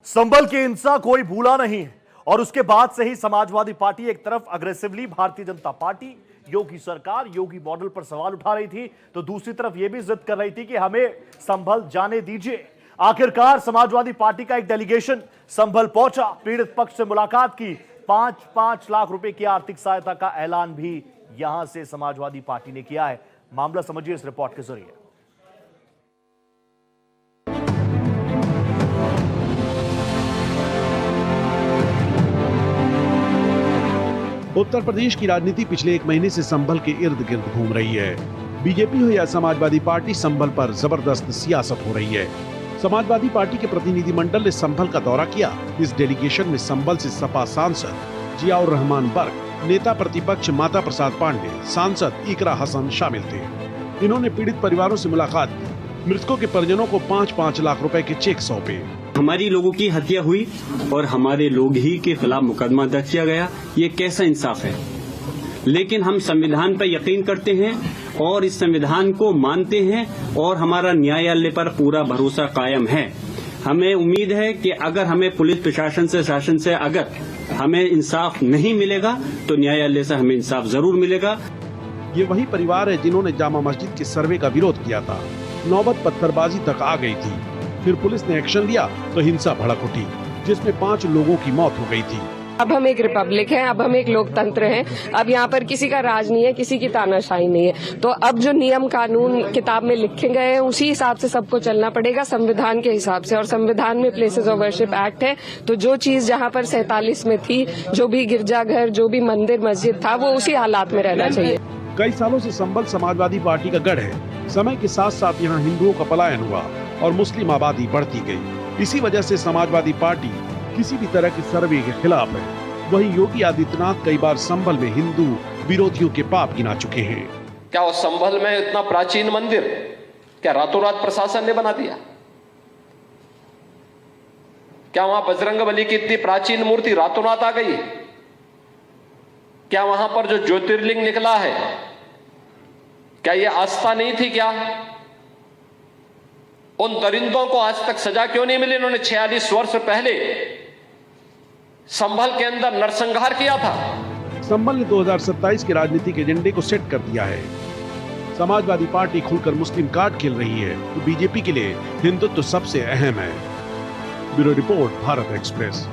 संभल की हिंसा कोई भूला नहीं और उसके बाद से ही समाजवादी पार्टी एक तरफ अग्रेसिवली भारतीय जनता पार्टी योगी सरकार योगी मॉडल पर सवाल उठा रही थी, तो दूसरी तरफ यह भी जिद कर रही थी कि हमें संभल जाने दीजिए। आखिरकार समाजवादी पार्टी का एक डेलीगेशन संभल पहुंचा, पीड़ित पक्ष से मुलाकात की, 5-5 लाख रुपए की आर्थिक सहायता का ऐलान भी यहां से समाजवादी पार्टी ने किया है। मामला समझिए इस रिपोर्ट के जरिए। उत्तर प्रदेश की राजनीति पिछले एक महीने से संभल के इर्द गिर्द घूम रही है। बीजेपी हो या समाजवादी पार्टी, संभल पर जबरदस्त सियासत हो रही है। समाजवादी पार्टी के प्रतिनिधिमंडल ने संभल का दौरा किया। इस डेलीगेशन में संभल से सपा सांसद जियाउर रहमान बर्क, नेता प्रतिपक्ष माता प्रसाद पांडे, सांसद इकरा हसन शामिल थे। इन्होंने पीड़ित परिवारों से मुलाकात की। मृतकों के परिजनों को 5-5 लाख रुपए के चेक सौंपे। हमारी लोगों की हत्या हुई और हमारे लोग ही के खिलाफ मुकदमा दर्ज किया गया, ये कैसा इंसाफ है। लेकिन हम संविधान पर यकीन करते हैं और इस संविधान को मानते हैं और हमारा न्यायालय पर पूरा भरोसा कायम है। हमें उम्मीद है कि अगर हमें पुलिस प्रशासन से शासन से अगर हमें इंसाफ नहीं मिलेगा तो न्यायालय से हमें इंसाफ जरूर मिलेगा। ये वही परिवार है जिन्होंने जामा मस्जिद के सर्वे का विरोध किया था। नौबत पत्थरबाजी तक आ गई थी। फिर पुलिस ने एक्शन लिया तो हिंसा भड़क उठी, जिसमें 5 लोगों की मौत हो गई थी। अब हम एक रिपब्लिक है, अब हम एक लोकतंत्र हैं। अब यहाँ पर किसी का राज नहीं है, किसी की तानाशाही नहीं है। तो अब जो नियम कानून किताब में लिखे गए हैं उसी हिसाब से सबको चलना पड़ेगा, संविधान के हिसाब से। और संविधान में प्लेसेस ऑफ वर्शिप एक्ट है, तो जो चीज जहाँ पर 47 में थी, जो भी गिरजाघर, जो भी मंदिर मस्जिद था, वो उसी हालात में रहना चाहिए। कई सालों से संभल समाजवादी पार्टी का गढ़ है। समय के साथ साथ यहाँ हिंदुओं का पलायन हुआ और मुस्लिम आबादी बढ़ती गई। इसी वजह से समाजवादी पार्टी किसी भी तरह के सर्वे के खिलाफ है। वहीं योगी आदित्यनाथ कई बार संभल में हिंदू विरोधियों के पाप गिना चुके हैं। क्या वो संभल में इतना प्राचीन मंदिर क्या रातों रात प्रशासन ने बना दिया? क्या वहां बजरंगबली की इतनी प्राचीन मूर्ति रातों रात आ गई? क्या वहां पर जो ज्योतिर्लिंग निकला है, क्या ये आस्था नहीं थी? क्या उन दरिंदों को आज तक सजा क्यों नहीं मिली? इन्होंने 46 वर्ष पहले संभल के अंदर नरसंहार किया था। संभल ने 2027 के राजनीतिक एजेंडे को सेट कर दिया है। समाजवादी पार्टी खुलकर मुस्लिम कार्ड खेल रही है, तो बीजेपी के लिए हिंदुत्व सबसे अहम है। Bureau report, Bharat express.